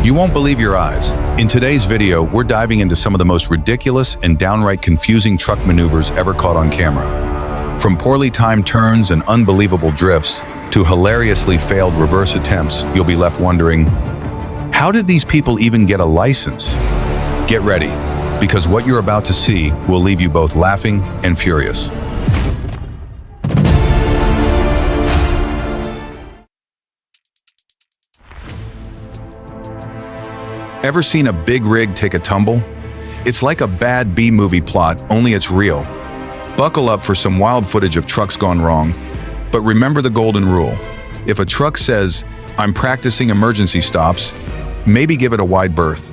You won't believe your eyes. In today's video, we're diving into some of the most ridiculous and downright confusing truck maneuvers ever caught on camera. From poorly timed turns and unbelievable drifts to hilariously failed reverse attempts, you'll be left wondering, how did these people even get a license? Get ready, because what you're about to see will leave you both laughing and furious. Ever seen a big rig take a tumble? It's like a bad B-movie plot, only it's real. Buckle up for some wild footage of trucks gone wrong, but remember the golden rule. If a truck says, "I'm practicing emergency stops," maybe give it a wide berth.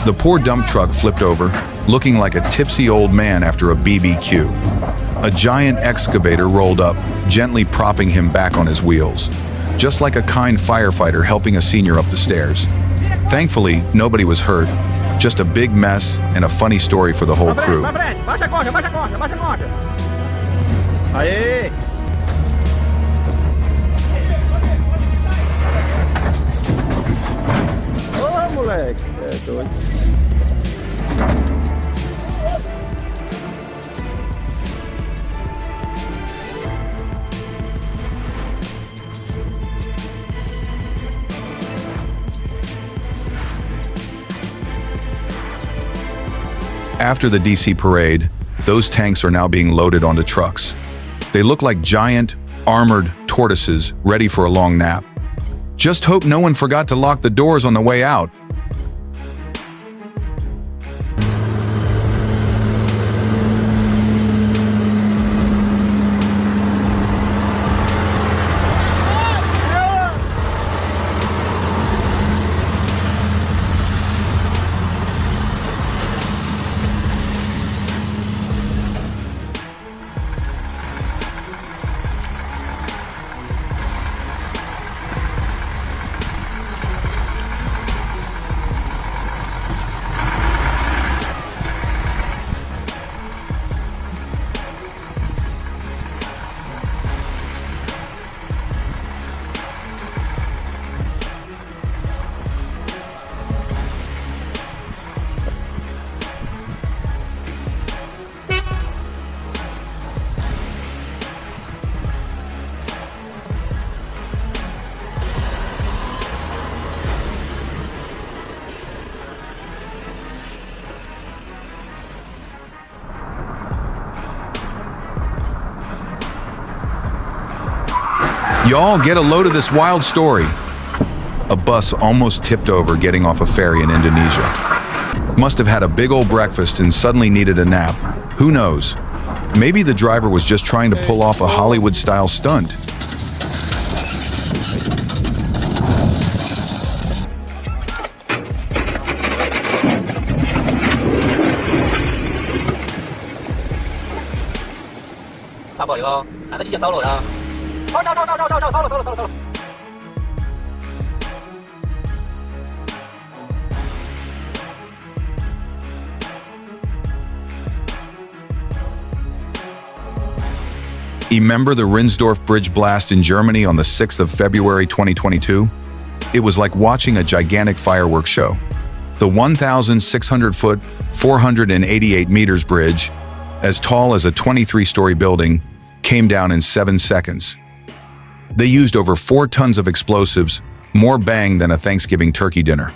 The poor dump truck flipped over, looking like a tipsy old man after a BBQ. A giant excavator rolled up, gently propping him back on his wheels, just like a kind firefighter helping a senior up the stairs. Thankfully, nobody was hurt, just a big mess and a funny story for the whole crew. After the DC parade, those tanks are now being loaded onto trucks. They look like giant, armored tortoises ready for a long nap. Just hope no one forgot to lock the doors on the way out. Y'all get a load of this wild story. A bus almost tipped over getting off a ferry in Indonesia. Must have had a big old breakfast and suddenly needed a nap. Who knows? Maybe the driver was just trying to pull off a Hollywood-style stunt. Remember the Rinsdorf Bridge blast in Germany on the 6th of February 2022? It was like watching a gigantic fireworks show. The 1,600-foot, 488 meters bridge, as tall as a 23-story building, came down in 7 seconds. They used over 4 tons of explosives, more bang than a Thanksgiving turkey dinner.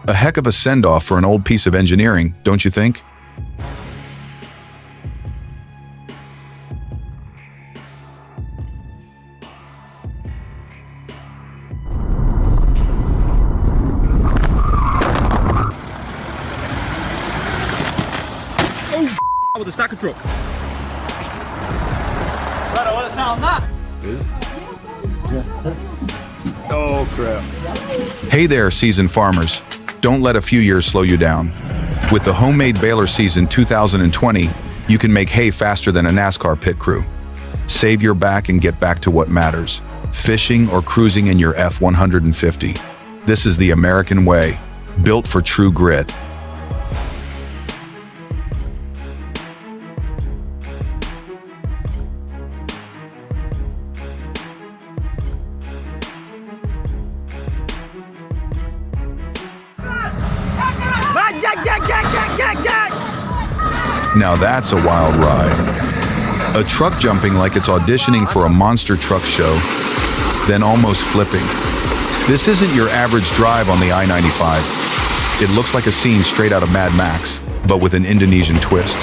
A heck of a send-off for an old piece of engineering, don't you think? With a stack of truck. Oh, crap. Hey there, seasoned farmers. Don't let a few years slow you down. With the homemade baler season 2020, you can make hay faster than a NASCAR pit crew. Save your back and get back to what matters. Fishing or cruising in your F-150. This is the American way, built for true grit. Now that's a wild ride. A truck jumping like it's auditioning for a monster truck show, then almost flipping. This isn't your average drive on the I-95. It looks like a scene straight out of Mad Max, but with an Indonesian twist.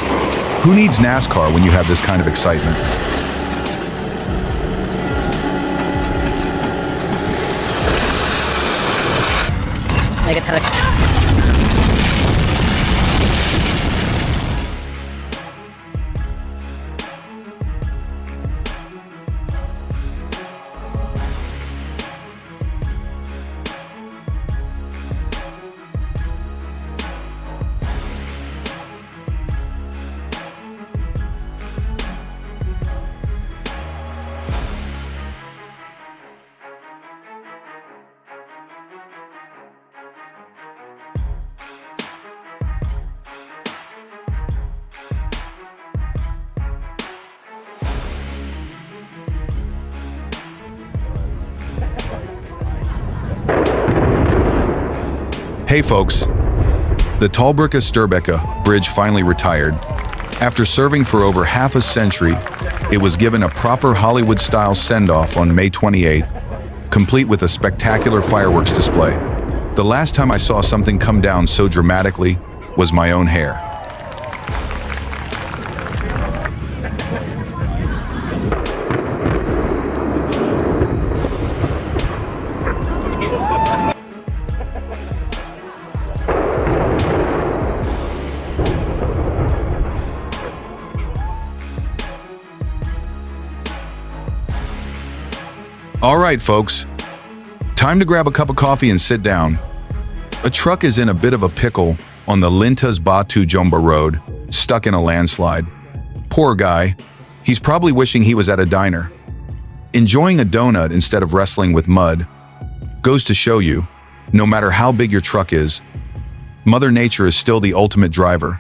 Who needs NASCAR when you have this kind of excitement? Hey folks, the Tallbrücke Bridge finally retired. After serving for over half a century, it was given a proper Hollywood-style send-off on May 28, complete with a spectacular fireworks display. The last time I saw something come down so dramatically was my own hair. All right, folks, time to grab a cup of coffee and sit down. A truck is in a bit of a pickle on the Lintas Batu Jomba Road, stuck in a landslide. Poor guy, he's probably wishing he was at a diner. Enjoying a donut instead of wrestling with mud goes to show you, no matter how big your truck is, Mother Nature is still the ultimate driver.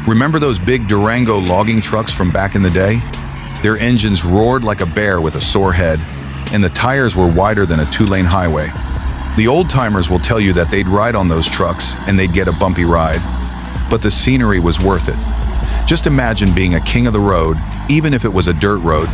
Remember those big Durango logging trucks from back in the day? Their engines roared like a bear with a sore head, and the tires were wider than a two-lane highway. The old-timers will tell you that they'd ride on those trucks and they'd get a bumpy ride, but the scenery was worth it. Just imagine being a king of the road, even if it was a dirt road.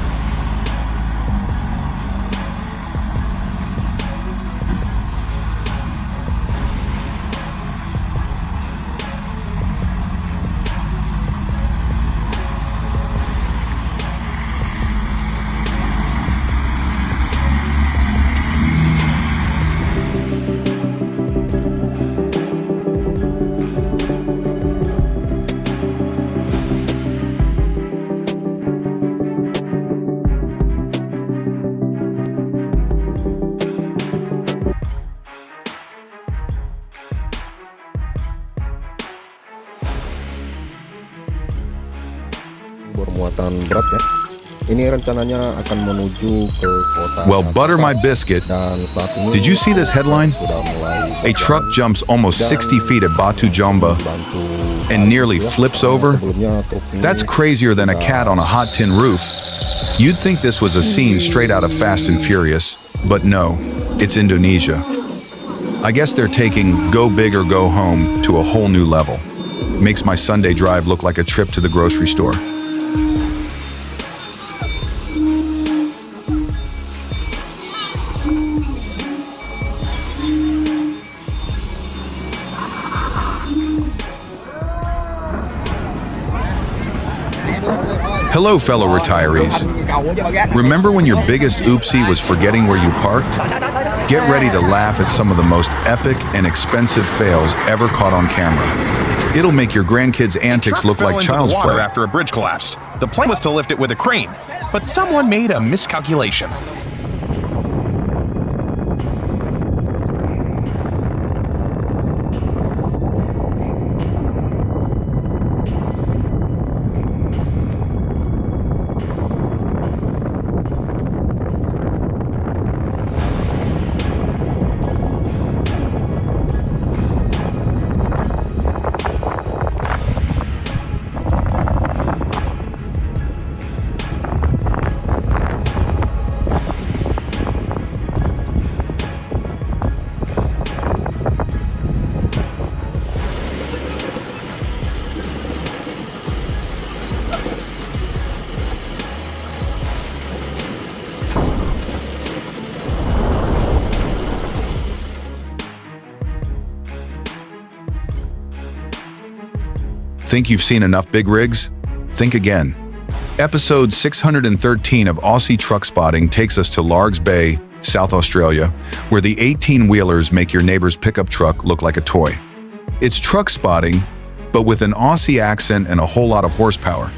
Bermuatan berat ya. Ini rencananya akan menuju ke kota Well, butter my Jakarta, biscuit. dan saat ini Did you see this headline? sudah mulai A truck jumps almost 60 feet at Batu Jomba dibantu and nearly ya. flips over. Sebelumnya truk ini That's crazier than a cat on a hot tin roof. You'd think this was a scene straight out of Fast and Furious, but no, it's Indonesia. I guess they're taking go big or go home to a whole new level. Makes my Sunday drive look like a trip to the grocery store. Hello, fellow retirees. Remember when your biggest oopsie was forgetting where you parked? Get ready to laugh at some of the most epic and expensive fails ever caught on camera. It'll make your grandkids' antics look like child's water play. after a bridge collapsed. The plan was to lift it with a crane, but someone made a miscalculation. Think you've seen enough big rigs? Think again. Episode 613 of Aussie Truck Spotting takes us to Largs Bay, South Australia, where the 18-wheelers make your neighbor's pickup truck look like a toy. It's truck spotting, but with an Aussie accent and a whole lot of horsepower.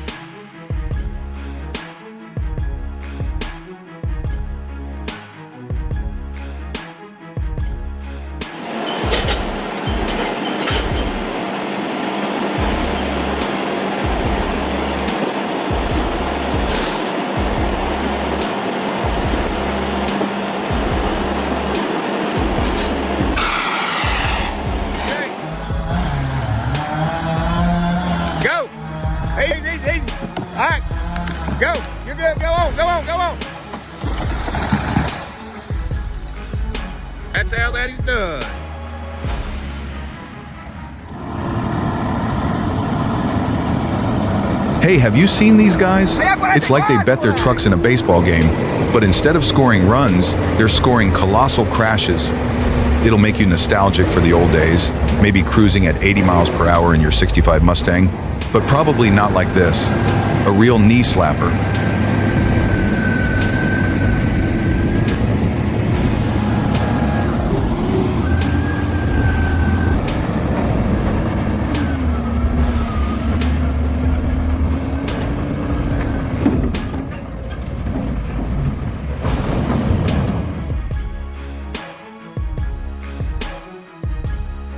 Go! Easy. All right. Go. You're good. Go on. That's how that is done. Hey, have you seen these guys? It's like they bet their trucks in a baseball game, but instead of scoring runs, they're scoring colossal crashes. It'll make you nostalgic for the old days, maybe cruising at 80 miles per hour in your 65 Mustang, but probably not like this. A real knee slapper.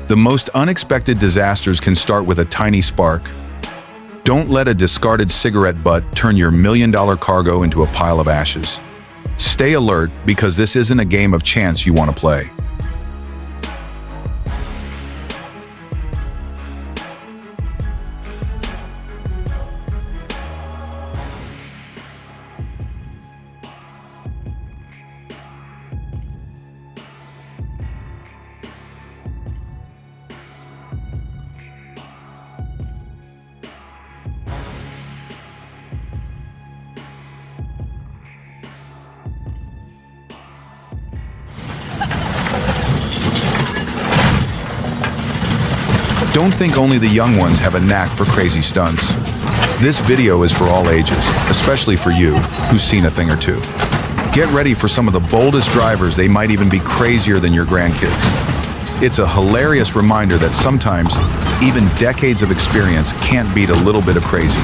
The most unexpected disasters can start with a tiny spark. Don't let a discarded cigarette butt turn your million-dollar cargo into a pile of ashes. Stay alert, because this isn't a game of chance you want to play. Don't think only the young ones have a knack for crazy stunts. This video is for all ages, especially for you, who's seen a thing or two. Get ready for some of the boldest drivers. They might even be crazier than your grandkids. It's a hilarious reminder that sometimes, even decades of experience can't beat a little bit of crazy.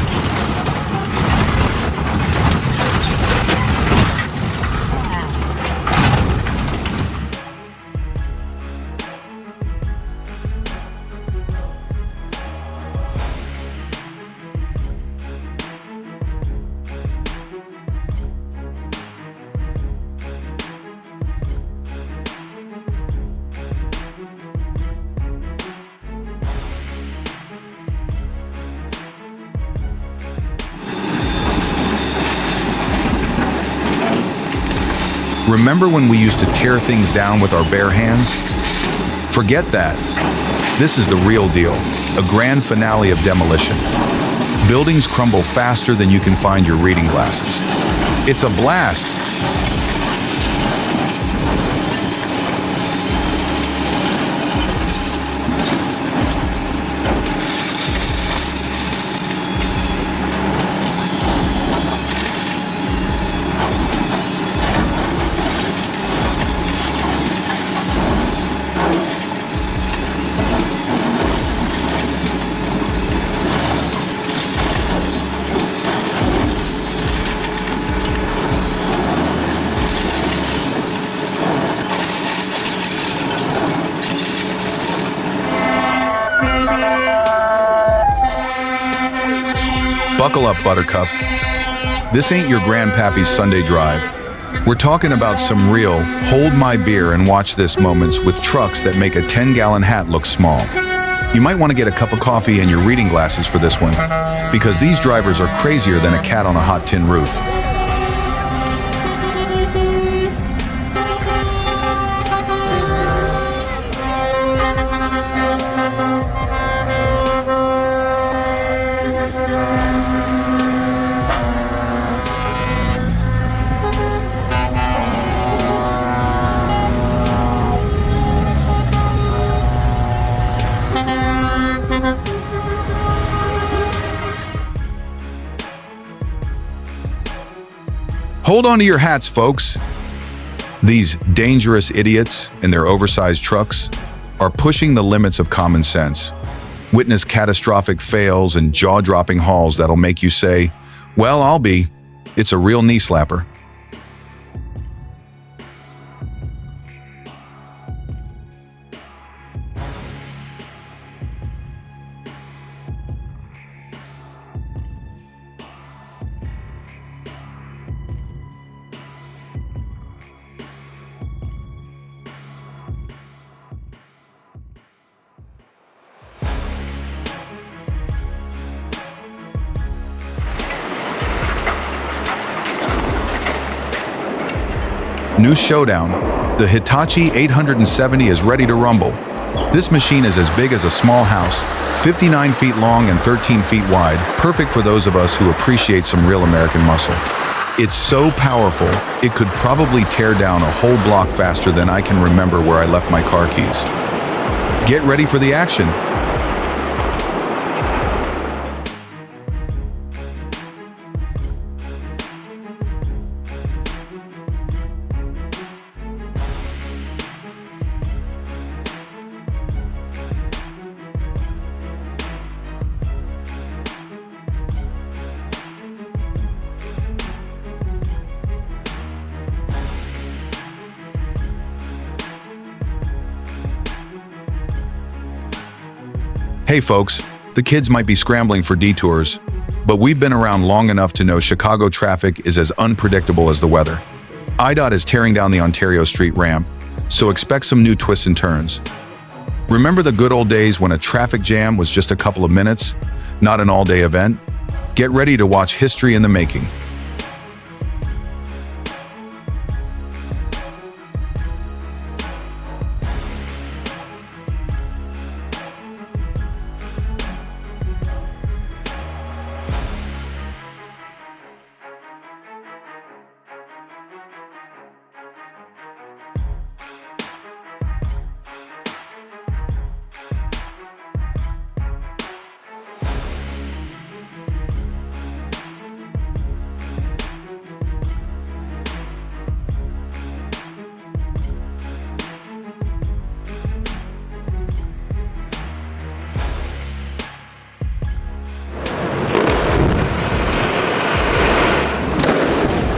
Remember when we used to tear things down with our bare hands? Forget that. This is the real deal, a grand finale of demolition. Buildings crumble faster than you can find your reading glasses. It's a blast. Buckle up, Buttercup. This ain't your grandpappy's Sunday drive. We're talking about some real, hold my beer and watch this moments with trucks that make a 10-gallon hat look small. You might want to get a cup of coffee and your reading glasses for this one, because these drivers are crazier than a cat on a hot tin roof. Hold on to your hats, folks. These dangerous idiots in their oversized trucks are pushing the limits of common sense. Witness catastrophic fails and jaw-dropping hauls that'll make you say, well, I'll be. It's a real knee slapper. New showdown. The Hitachi 870 is ready to rumble. This machine is as big as a small house, 59 feet long and 13 feet wide, perfect for those of us who appreciate some real American muscle. It's so powerful, it could probably tear down a whole block faster than I can remember where I left my car keys. Get ready for the action. Hey folks, the kids might be scrambling for detours, but we've been around long enough to know Chicago traffic is as unpredictable as the weather. IDOT is tearing down the Ontario Street ramp, so expect some new twists and turns. Remember the good old days when a traffic jam was just a couple of minutes, not an all-day event? Get ready to watch history in the making.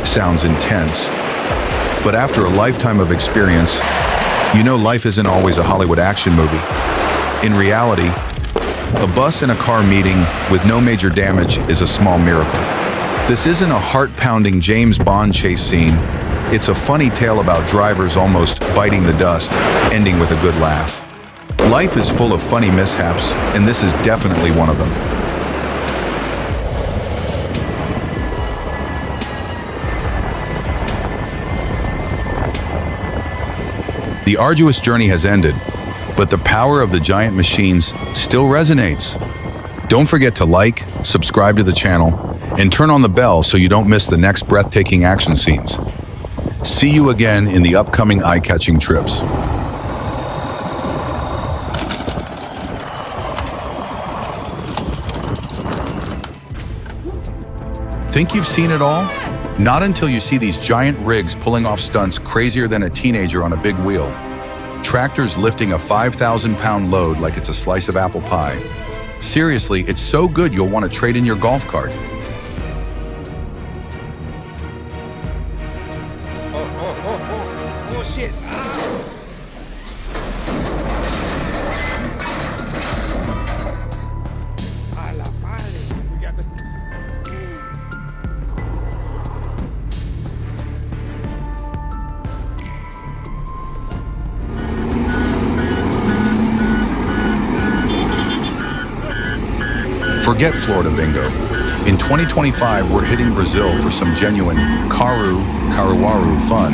Sounds intense. But after a lifetime of experience, you know life isn't always a Hollywood action movie. In reality, a bus and a car meeting with no major damage is a small miracle. This isn't a heart-pounding James Bond chase scene. It's a funny tale about drivers almost biting the dust, ending with a good laugh. Life is full of funny mishaps, and this is definitely one of them. The arduous journey has ended, but the power of the giant machines still resonates. Don't forget to like, subscribe to the channel, and turn on the bell so you don't miss the next breathtaking action scenes. See you again in the upcoming eye-catching trips. Think you've seen it all? Not until you see these giant rigs pulling off stunts crazier than a teenager on a big wheel. Tractors lifting a 5,000-pound load like it's a slice of apple pie. Seriously, it's so good you'll want to trade in your golf cart. Oh, shit. A la madre. We got the... Forget Florida bingo. In 2025, we're hitting Brazil for some genuine Caruaru fun.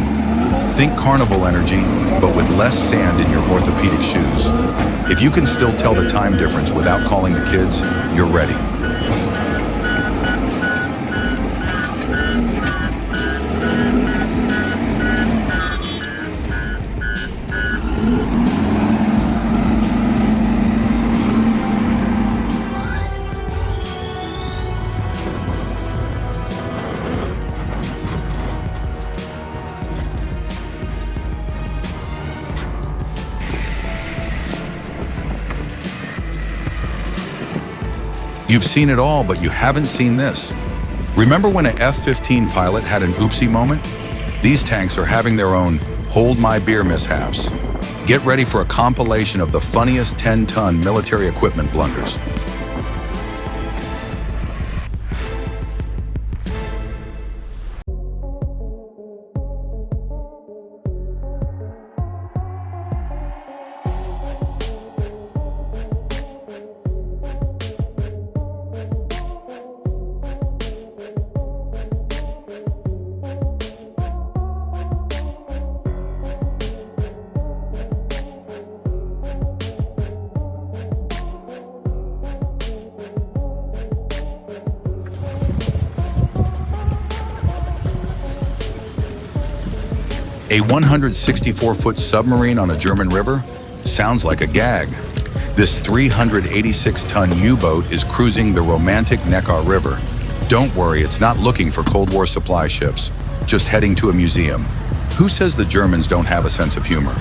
Think carnival energy, but with less sand in your orthopedic shoes. If you can still tell the time difference without calling the kids, you're ready. You've seen it all, but you haven't seen this. Remember when an F-15 pilot had an oopsie moment? These tanks are having their own hold my beer mishaps. Get ready for a compilation of the funniest 10-ton military equipment blunders. A 164-foot submarine on a German river? Sounds like a gag. This 386-ton U-boat is cruising the romantic Neckar River. Don't worry, it's not looking for Cold War supply ships, just heading to a museum. Who says the Germans don't have a sense of humor?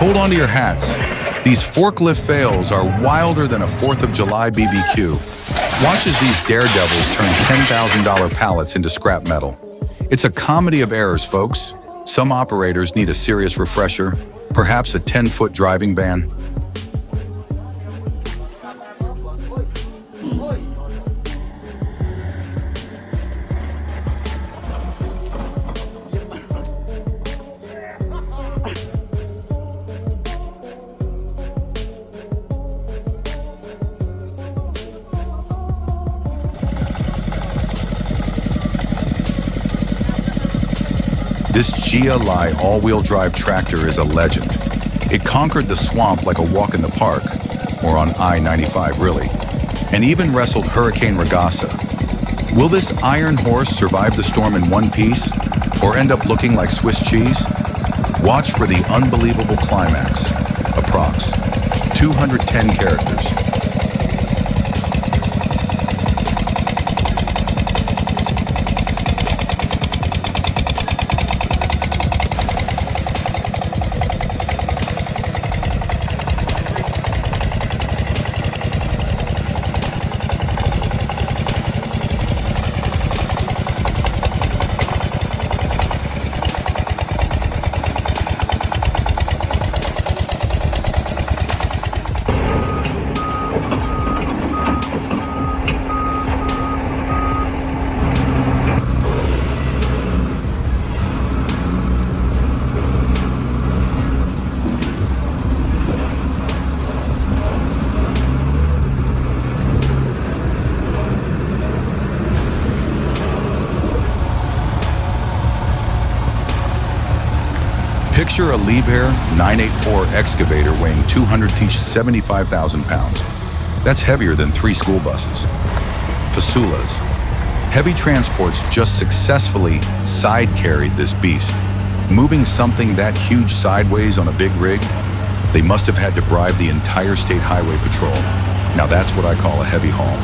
Hold on to your hats. These forklift fails are wilder than a 4th of July BBQ. Watch as these daredevils turn $10,000 pallets into scrap metal. It's a comedy of errors, folks. Some operators need a serious refresher, perhaps a 10-foot driving ban. This GLI all-wheel drive tractor is a legend. It conquered the swamp like a walk in the park, or on I-95 really, and even wrestled Hurricane Regasa. Will this iron horse survive the storm in one piece, or end up looking like Swiss cheese? Watch for the unbelievable climax. Approx. 210 characters. Picture a Liebherr 984 excavator weighing 275,000 pounds. That's heavier than 3 school buses. Fasulas. Heavy transports just successfully side-carried this beast. Moving something that huge sideways on a big rig, they must have had to bribe the entire state highway patrol. Now that's what I call a heavy haul.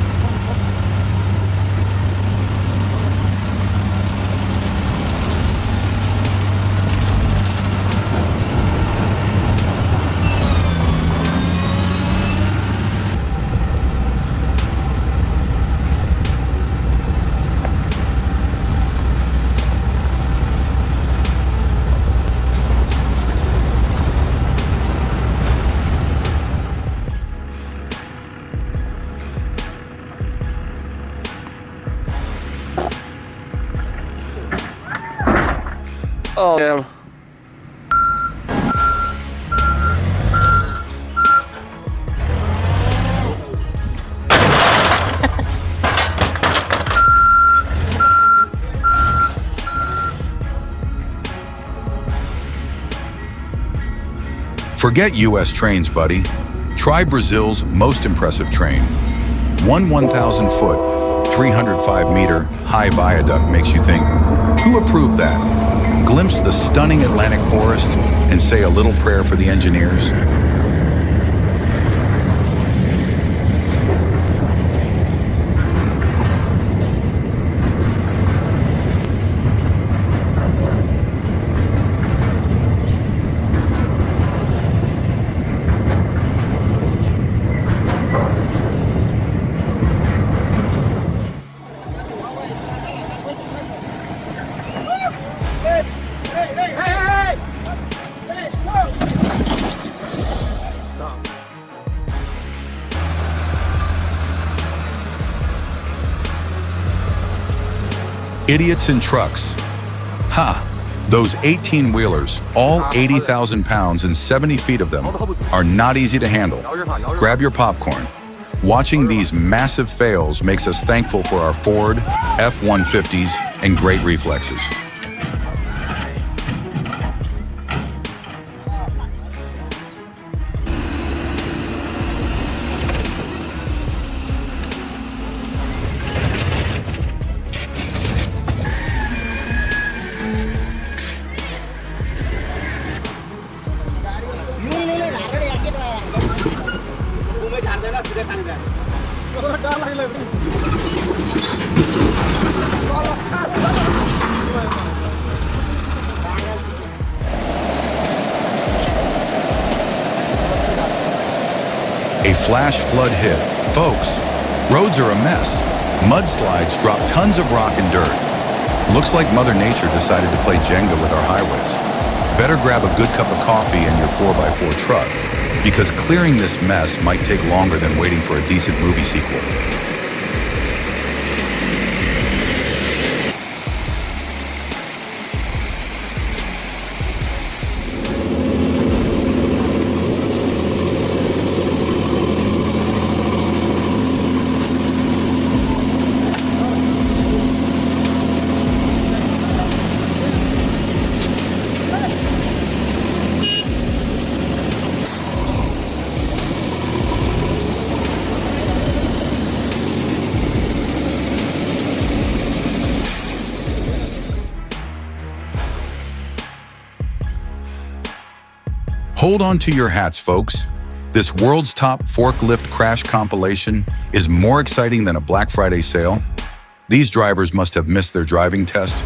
Oh, yeah. Forget US trains, buddy. Try Brazil's most impressive train. One 1,000-foot, 305-meter high viaduct makes you think, who approved that? Glimpse the stunning Atlantic forest and say a little prayer for the engineers. Idiots in trucks. Ha! Those 18-wheelers, all 80,000 pounds and 70 feet of them, are not easy to handle. Grab your popcorn. Watching these massive fails makes us thankful for our Ford F-150s and great reflexes. A flash flood hit. Folks, roads are a mess. Mudslides drop tons of rock and dirt. Looks like Mother Nature decided to play Jenga with our highways. Better grab a good cup of coffee and your 4x4 truck, because clearing this mess might take longer than waiting for a decent movie sequel. Hold on to your hats, folks. This world's top forklift crash compilation is more exciting than a Black Friday sale. These drivers must have missed their driving test.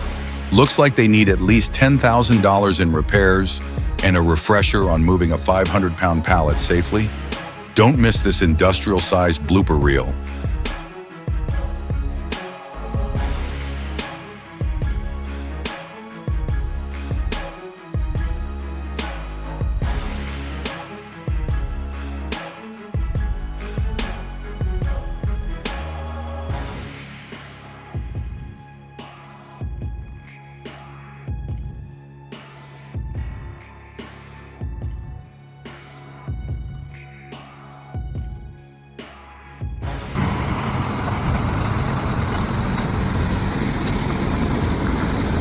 Looks like they need at least $10,000 in repairs and a refresher on moving a 500-pound pallet safely. Don't miss this industrial-sized blooper reel.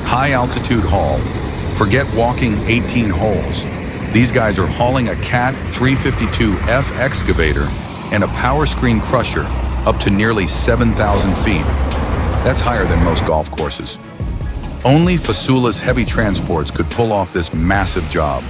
High altitude haul. Forget walking 18 holes. These guys are hauling a Cat 352F excavator and a power screen crusher up to nearly 7,000 feet. That's higher than most golf courses. Only Fasula's heavy transports could pull off this massive job.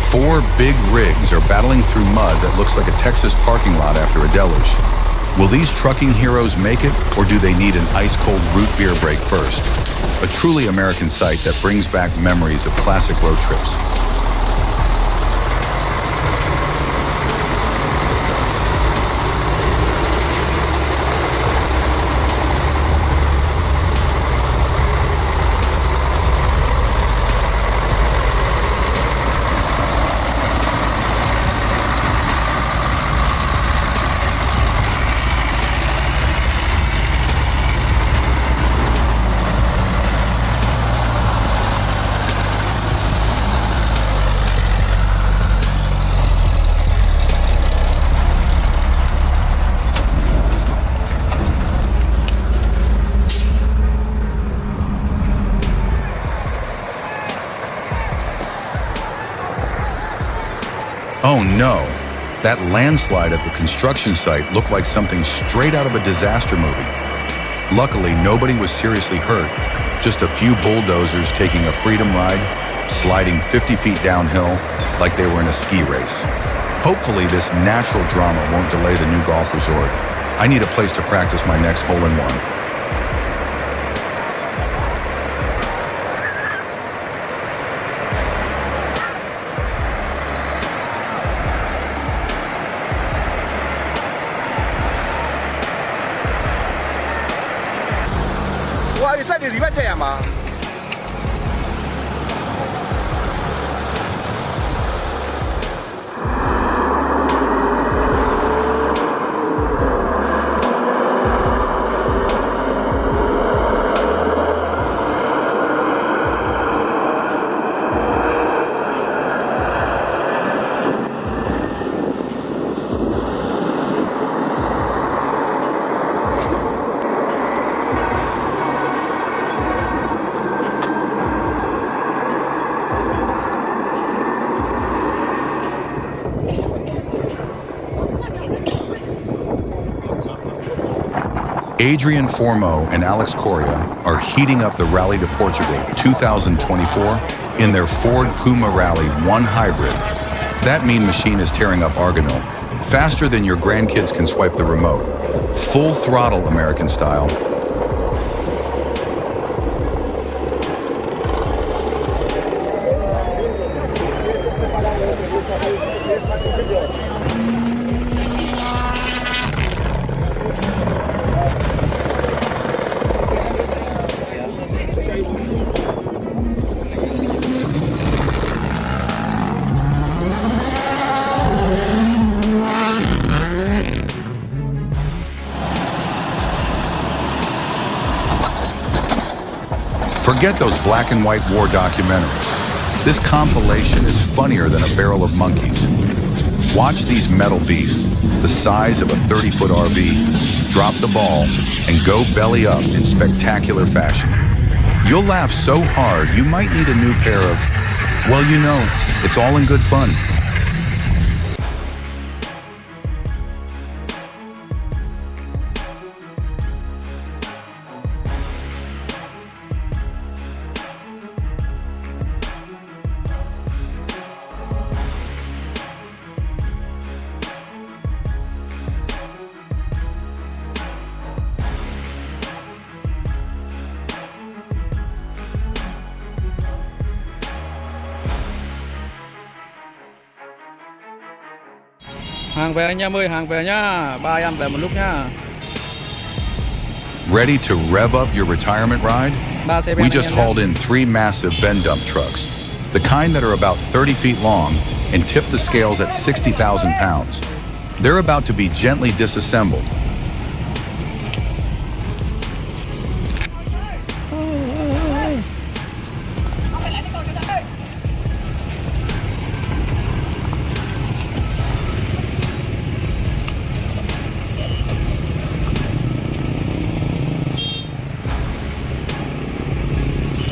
Four big rigs are battling through mud that looks like a Texas parking lot after a deluge. Will these trucking heroes make it, or do they need an ice-cold root beer break first? A truly American sight that brings back memories of classic road trips. Oh no, that landslide at the construction site looked like something straight out of a disaster movie. Luckily, nobody was seriously hurt, just a few bulldozers taking a freedom ride, sliding 50 feet downhill like they were in a ski race. Hopefully, this natural drama won't delay the new golf resort. I need a place to practice my next hole-in-one. Wow, you said this event here, man. Adrian Formo and Alex Correa are heating up the Rally to Portugal 2024 in their Ford Puma Rally 1 Hybrid. That mean machine is tearing up Argonil, faster than your grandkids can swipe the remote. Full throttle American style. Forget those black and white war documentaries. This compilation is funnier than a barrel of monkeys. Watch these metal beasts, the size of a 30-foot RV, drop the ball and go belly up in spectacular fashion. You'll laugh so hard you might need a new pair of, well, you know, it's all in good fun. Hàng về anh em ơi, hàng về nhá. Ba em về một lúc nhá. Ready to rev up your retirement ride? Ba xe We ben anh just em nhá. hauled in 3 massive bin dump trucks, the kind that are about 30 feet long and tip the scales at 60,000 pounds. They're about to be gently disassembled.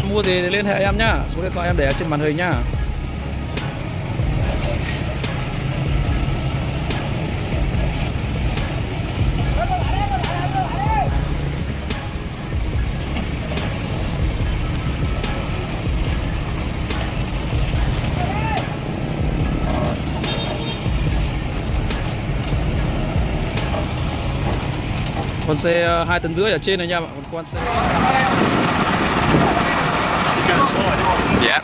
Mua gì thì liên hệ em nhá. Số điện thoại em để ở trên màn hình nhá. Con xe 2,5 tấn ở trên này nha. Còn con xe Yeah.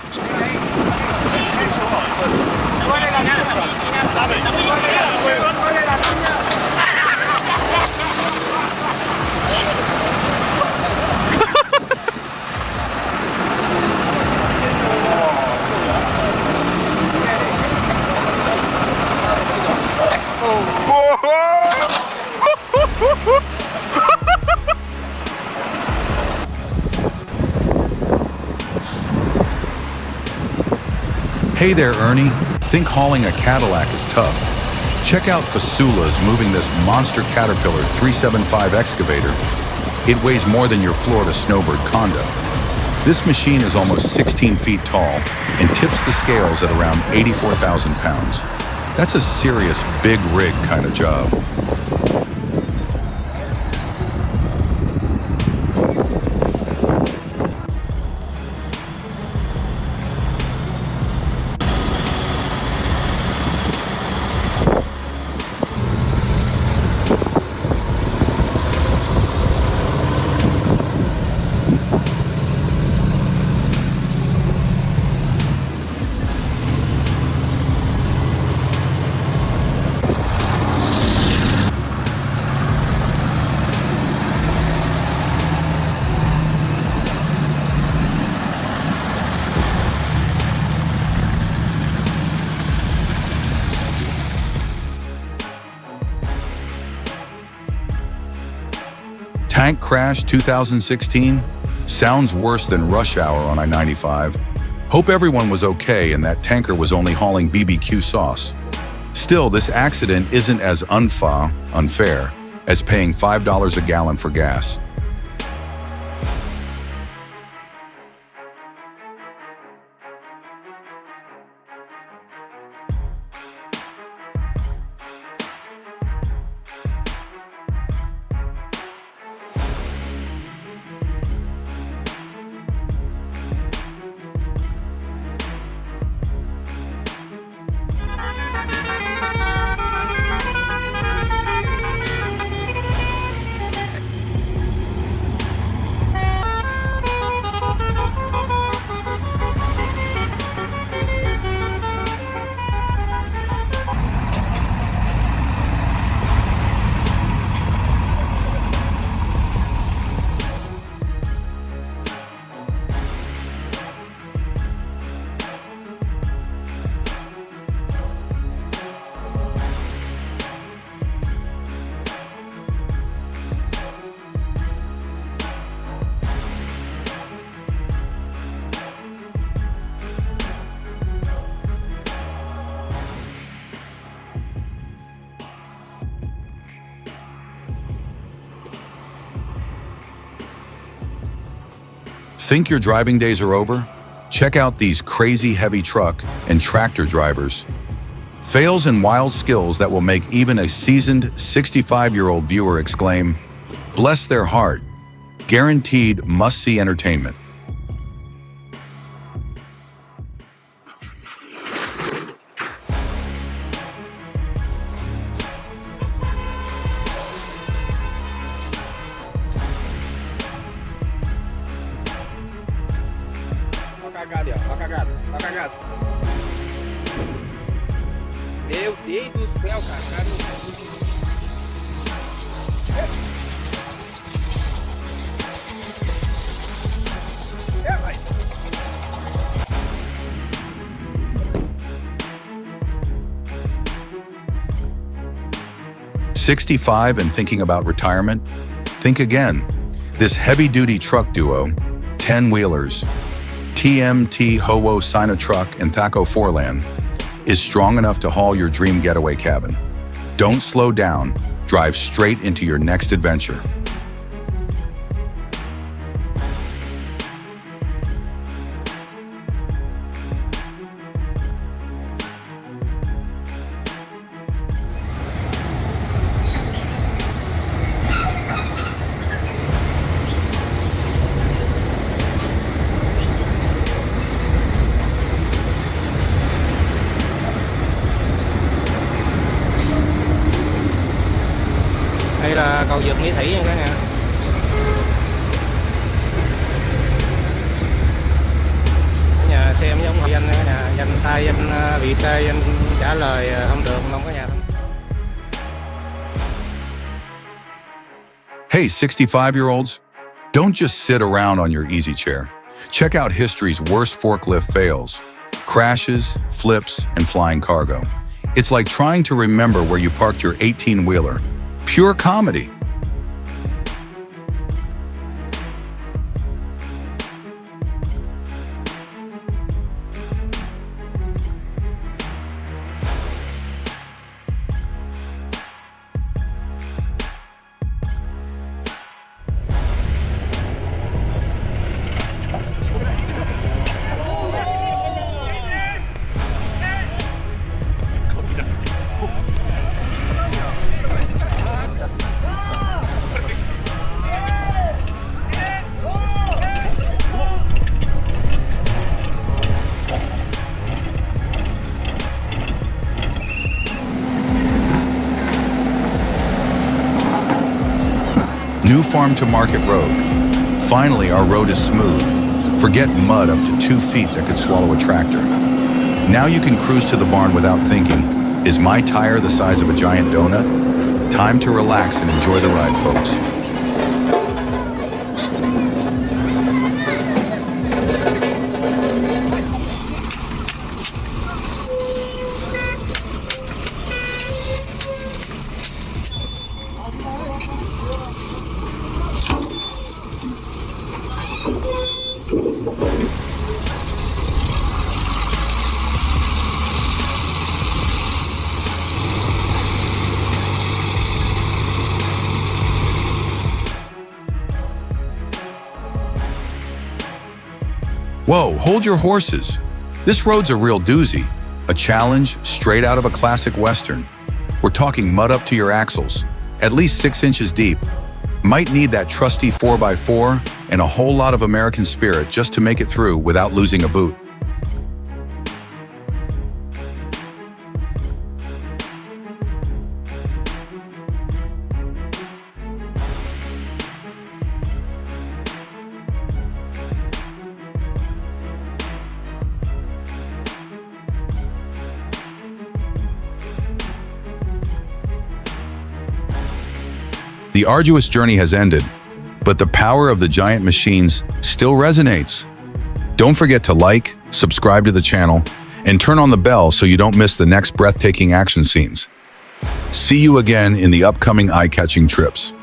Hey there, Ernie. Think hauling a Cadillac is tough? Check out Fasula's moving this monster Caterpillar 375 excavator. It weighs more than your Florida snowbird condo. This machine is almost 16 feet tall and tips the scales at around 84,000 pounds. That's a serious big rig kind of job. Tank crash 2016? Sounds worse than rush hour on I-95. Hope everyone was okay and that tanker was only hauling BBQ sauce. Still, this accident isn't as unfair as paying $5 a gallon for gas. Think your driving days are over? Check out these crazy heavy truck and tractor drivers. Fails and wild skills that will make even a seasoned 65-year-old viewer exclaim, "Bless their heart." Guaranteed must-see entertainment. Ó cagado, ó cagado, ó cagado. Meu Deus do céu, cara. Vai. 65 and thinking about retirement? Think again. This heavy-duty truck duo, 10-wheelers, TMT Howo Sino Truck and Thaco Foreland, is strong enough to haul your dream getaway cabin. Don't slow down. Drive straight into your next adventure. Đây là cầu vượt Nghĩa Thủy nha cả nhà. Cả nhà xem giống danh cả nhà, danh Tây, danh Việt, danh trả lời không được, mong cả nhà. Hey, 65-year-olds, don't just sit around on your easy chair. Check out history's worst forklift fails, crashes, flips, and flying cargo. It's like trying to remember where you parked your 18-wheeler. Pure comedy. New Farm to Market Road. Finally, our road is smooth. Forget mud up to 2 feet that could swallow a tractor. Now you can cruise to the barn without thinking, is my tire the size of a giant donut? Time to relax and enjoy the ride, folks. Whoa, hold your horses. This road's a real doozy, a challenge straight out of a classic Western. We're talking mud up to your axles, at least 6 inches deep. Might need that trusty 4x4 and a whole lot of American spirit just to make it through without losing a boot. The arduous journey has ended, but the power of the giant machines still resonates. Don't forget to like, subscribe to the channel, and turn on the bell so you don't miss the next breathtaking action scenes. See you again in the upcoming eye-catching trips.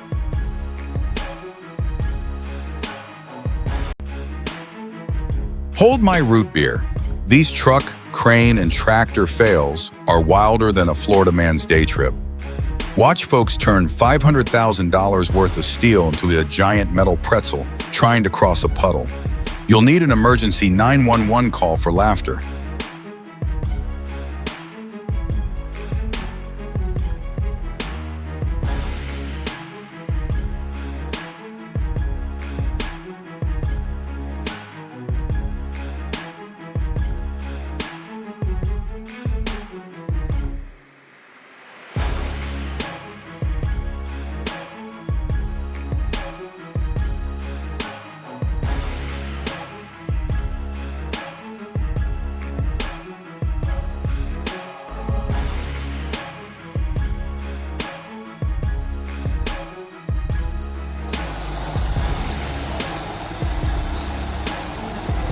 Hold my root beer. These truck, crane, and tractor fails are wilder than a Florida man's day trip. Watch folks turn $500,000 worth of steel into a giant metal pretzel trying to cross a puddle. You'll need an emergency 911 call for laughter.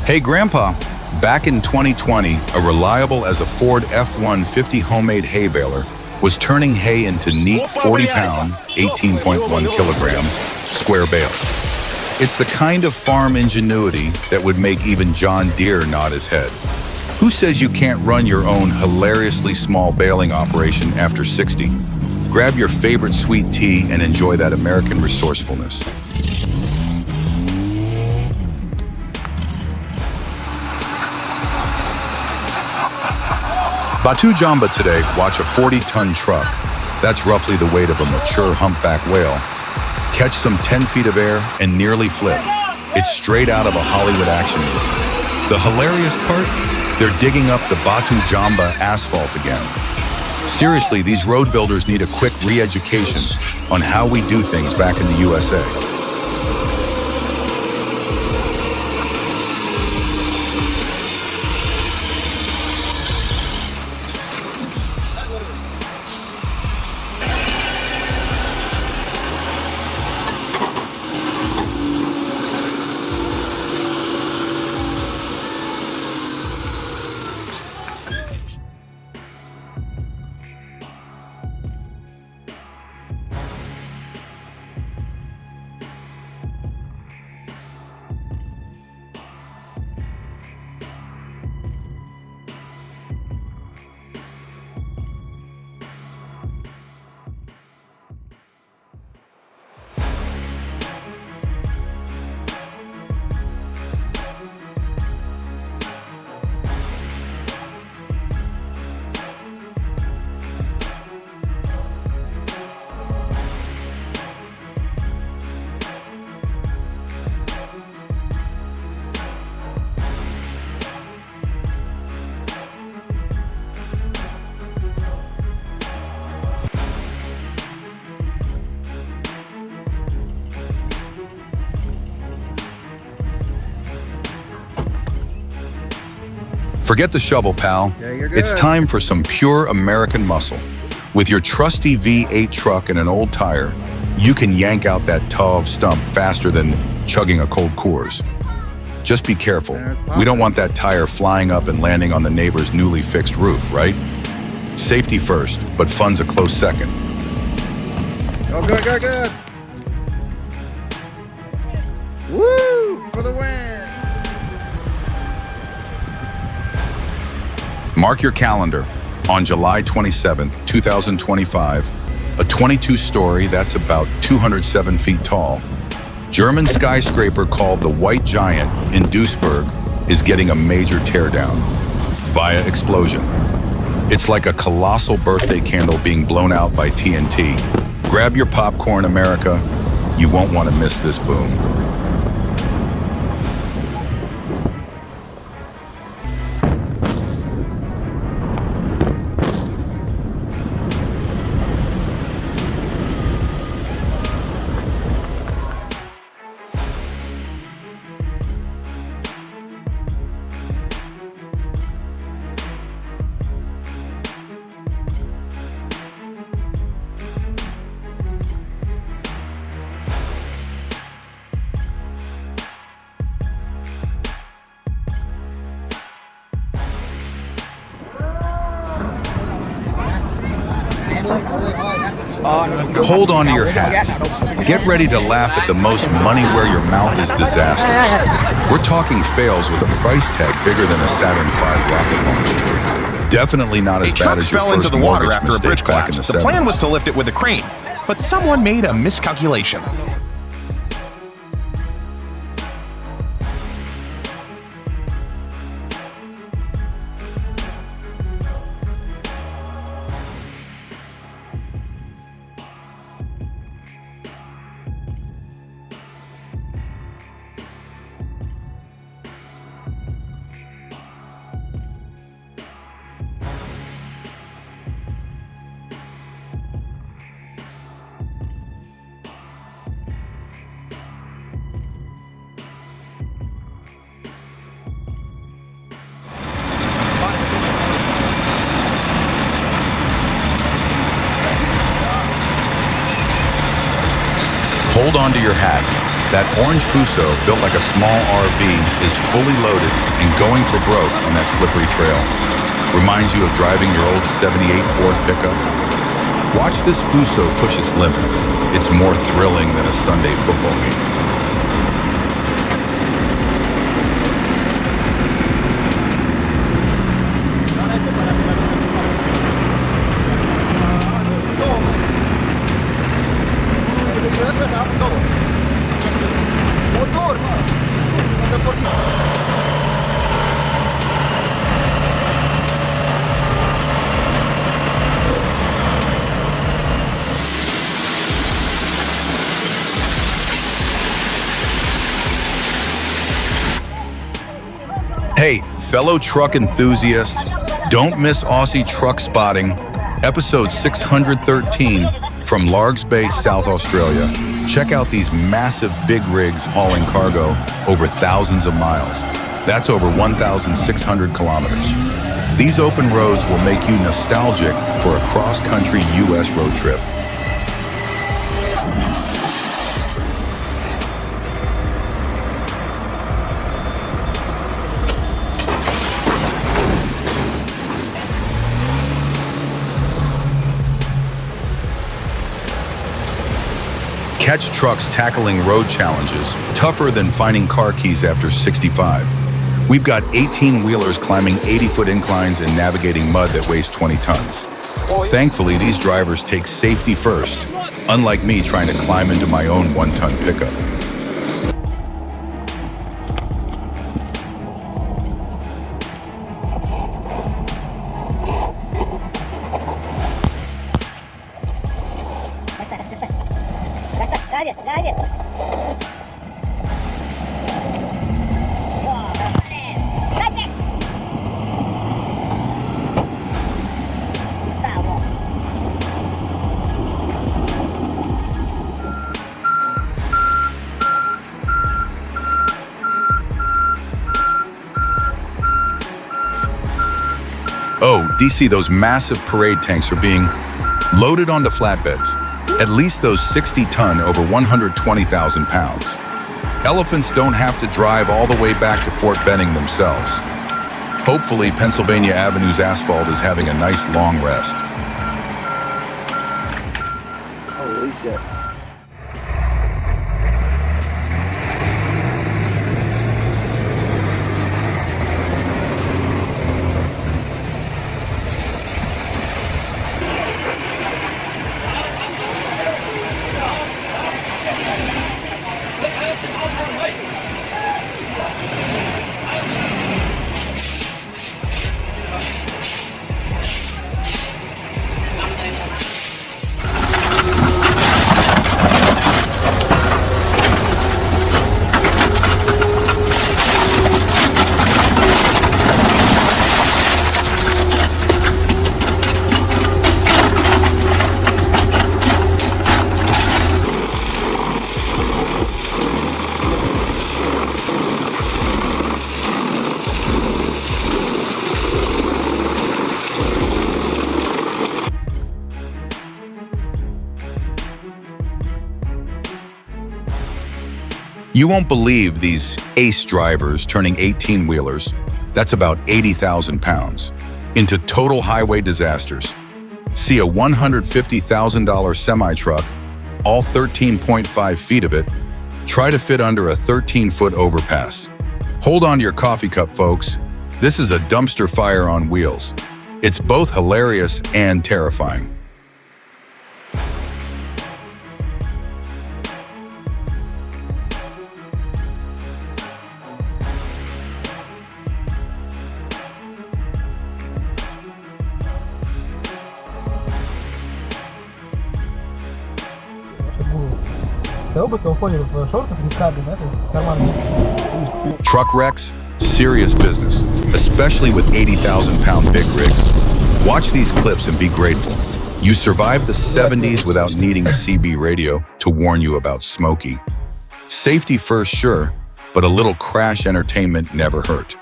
Hey, Grandpa. Back in 2020, a reliable as a Ford F-150 homemade hay baler was turning hay into neat 40-pound, 18.1 kilogram square bales. It's the kind of farm ingenuity that would make even John Deere nod his head. Who says you can't run your own hilariously small baling operation after 60? Grab your favorite sweet tea and enjoy that American resourcefulness. Batu Jamba today, watch a 40-ton truck, that's roughly the weight of a mature humpback whale, catch some 10 feet of air and nearly flip. It's straight out of a Hollywood action movie. The hilarious part? They're digging up the Batu Jamba asphalt again. Seriously, these road builders need a quick re-education on how we do things back in the USA. Forget the shovel, pal. Yeah, you're It's good. time for some pure American muscle. With your trusty V8 truck and an old tire, you can yank out that tall stump faster than chugging a cold Coors. Just be careful. We don't want that tire flying up and landing on the neighbor's newly fixed roof, right? Safety first, but fun's a close second. Oh, good, good, good. Woo! For the win. Mark your calendar. On July 27th, 2025, a 22-story that's about 207 feet tall, German skyscraper called the White Giant in Duisburg is getting a major teardown via explosion. It's like a colossal birthday candle being blown out by TNT. Grab your popcorn, America. You won't want to miss this boom. Hold on to your hats. Get ready to laugh at the most money where your mouth is disasters. We're talking fails with a price tag bigger than a Saturn V rocket launcher. Definitely not as A bad truck as your fell into first the water mortgage after a mistake bridge back in collapsed. the The plan 70s. was to lift it with a crane, but someone made a miscalculation. Hold on to your hat. That orange Fuso, built like a small RV, is fully loaded and going for broke on that slippery trail. Reminds you of driving your old '78 Ford pickup? Watch this Fuso push its limits. It's more thrilling than a Sunday football game. Hey, fellow truck enthusiasts, don't miss Aussie Truck Spotting, episode 613 from Largs Bay, South Australia. Check out these massive big rigs hauling cargo over thousands of miles. That's over 1,600 kilometers. These open roads will make you nostalgic for a cross-country U.S. road trip. Catch trucks tackling road challenges, tougher than finding car keys after 65. We've got 18-wheelers climbing 80-foot inclines and navigating mud that weighs 20 tons. Thankfully, these drivers take safety first, unlike me trying to climb into my own 1-ton pickup. Oh, DC, those massive parade tanks are being loaded onto flatbeds. At least those 60-ton, over 120,000 pounds. Elephants don't have to drive all the way back to Fort Benning themselves. Hopefully, Pennsylvania Avenue's asphalt is having a nice long rest. Holy shit. You won't believe these ace drivers turning 18-wheelers, that's about 80,000 pounds, into total highway disasters. See a $150,000 semi-truck, all 13.5 feet of it, try to fit under a 13-foot overpass. Hold on to your coffee cup, folks. This is a dumpster fire on wheels. It's both hilarious and terrifying. Truck wrecks? Serious business, especially with 80,000-pound big rigs. Watch these clips and be grateful. You survived the 70s without needing a CB radio to warn you about Smokey. Safety first, sure, but a little crash entertainment never hurt.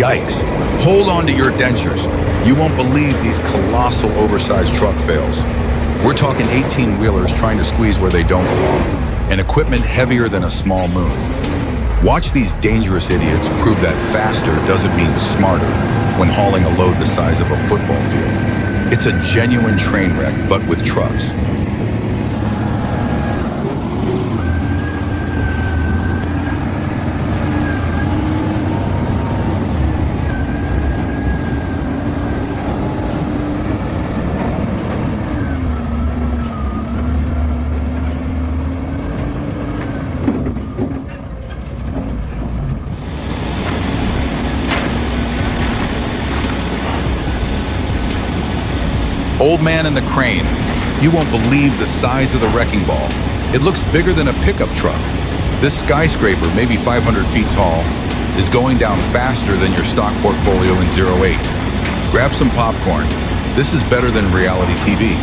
Yikes. Hold on to your dentures. You won't believe these colossal oversized truck fails. We're talking 18-wheelers trying to squeeze where they don't belong, and equipment heavier than a small moon. Watch these dangerous idiots prove that faster doesn't mean smarter when hauling a load the size of a football field. It's a genuine train wreck, but with trucks. Old man in the crane. You won't believe the size of the wrecking ball. It looks bigger than a pickup truck. This skyscraper, maybe 500 feet tall, is going down faster than your stock portfolio in 08. Grab some popcorn. This is better than reality TV.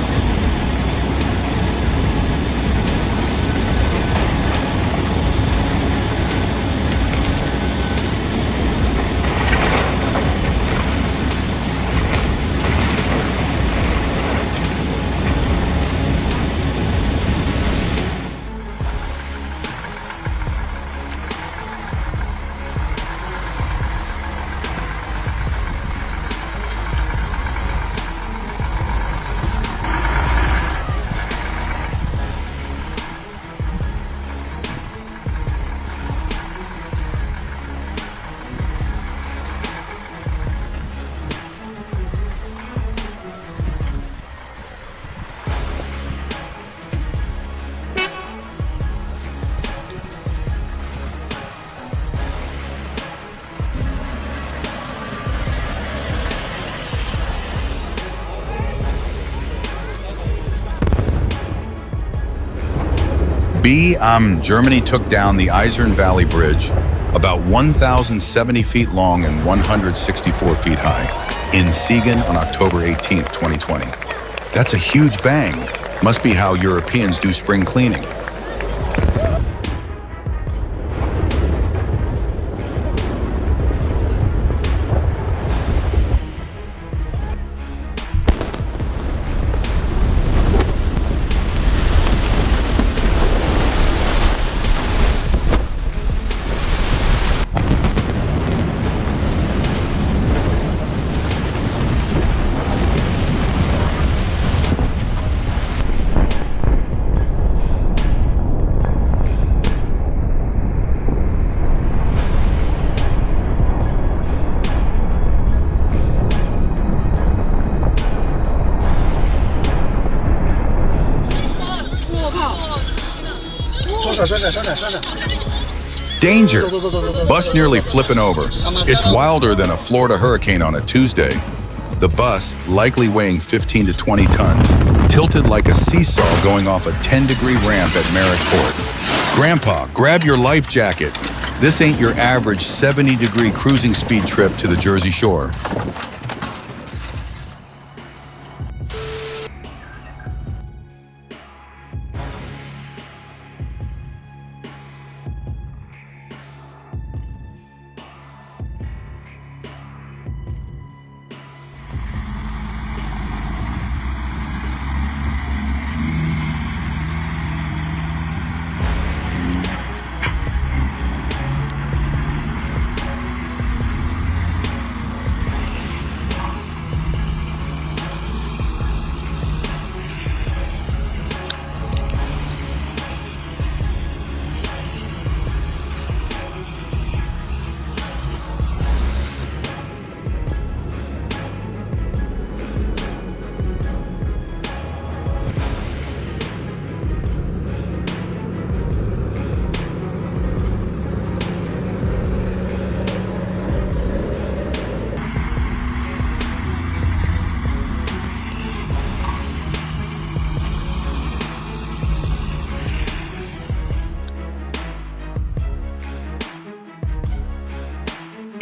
Germany took down the Eisern Valley Bridge, about 1,070 feet long and 164 feet high, in Siegen on October 18, 2020. That's a huge bang. Must be how Europeans do spring cleaning. Danger! Bus nearly flipping over. It's wilder than a Florida hurricane on a Tuesday. The bus, likely weighing 15 to 20 tons, tilted like a seesaw going off a 10-degree ramp at Merrick Port. Grandpa, grab your life jacket. This ain't your average 70-degree cruising speed trip to the Jersey Shore.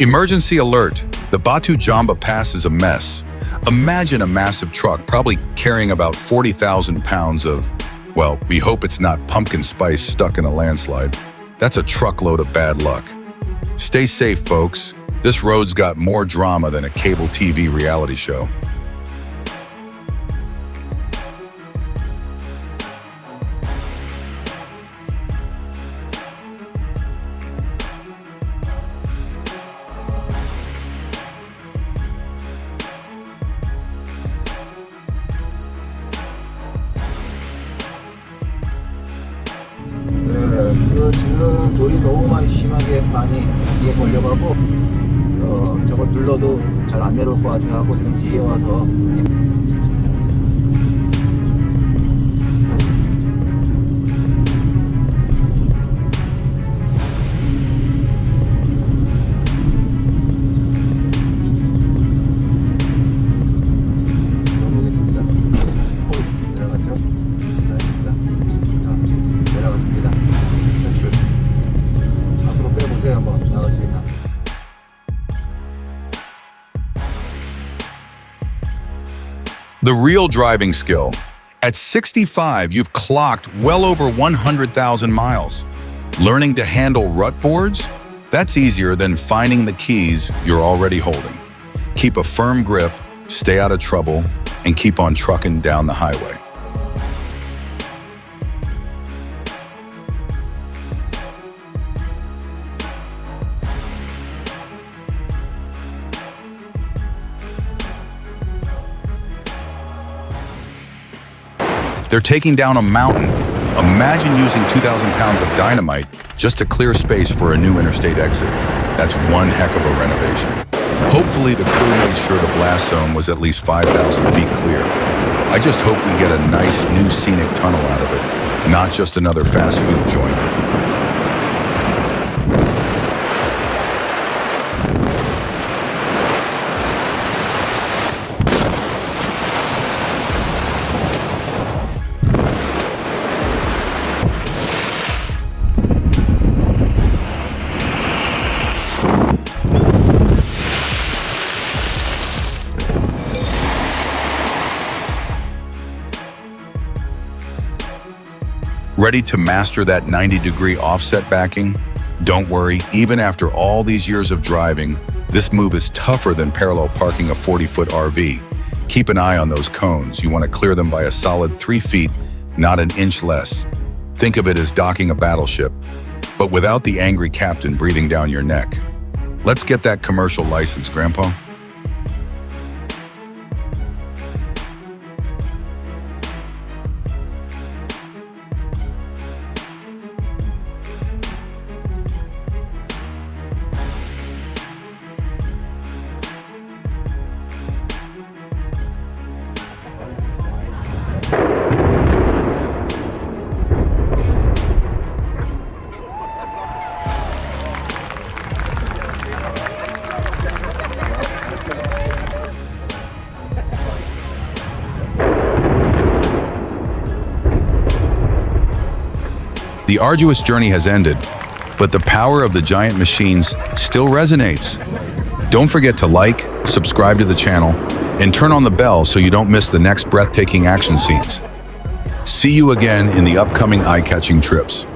Emergency alert. The Batu Jamba Pass is a mess. Imagine a massive truck, probably carrying about 40,000 pounds of, well, we hope it's not pumpkin spice stuck in a landslide. That's a truckload of bad luck. Stay safe, folks. This road's got more drama than a cable TV reality show. 지금 돌이 너무 심하게 많이 뒤에 걸려가고 저걸 눌러도 잘 안 내려올 것 같아서 지금 뒤에 와서 보겠습니다. 내려갔죠? 내려갔습니다. 탈출. 앞으로 빼보세요. 한번 나갈 수 있나? The real driving skill. At 65, you've clocked well over 100,000 miles. Learning to handle rut boards? That's easier than finding the keys you're already holding. Keep a firm grip, stay out of trouble, and keep on trucking down the highway. They're taking down a mountain. Imagine using 2,000 pounds of dynamite just to clear space for a new interstate exit. That's one heck of a renovation. Hopefully the crew made sure the blast zone was at least 5,000 feet clear. I just hope we get a nice new scenic tunnel out of it, not just another fast food joint. Ready to master that 90-degree offset backing? Don't worry, even after all these years of driving, this move is tougher than parallel parking a 40-foot RV. Keep an eye on those cones. You want to clear them by a solid 3 feet, not an inch less. Think of it as docking a battleship, but without the angry captain breathing down your neck. Let's get that commercial license, Grandpa. The arduous journey has ended, but the power of the giant machines still resonates. Don't forget to like, subscribe to the channel, and turn on the bell so you don't miss the next breathtaking action scenes. See you again in the upcoming eye-catching trips.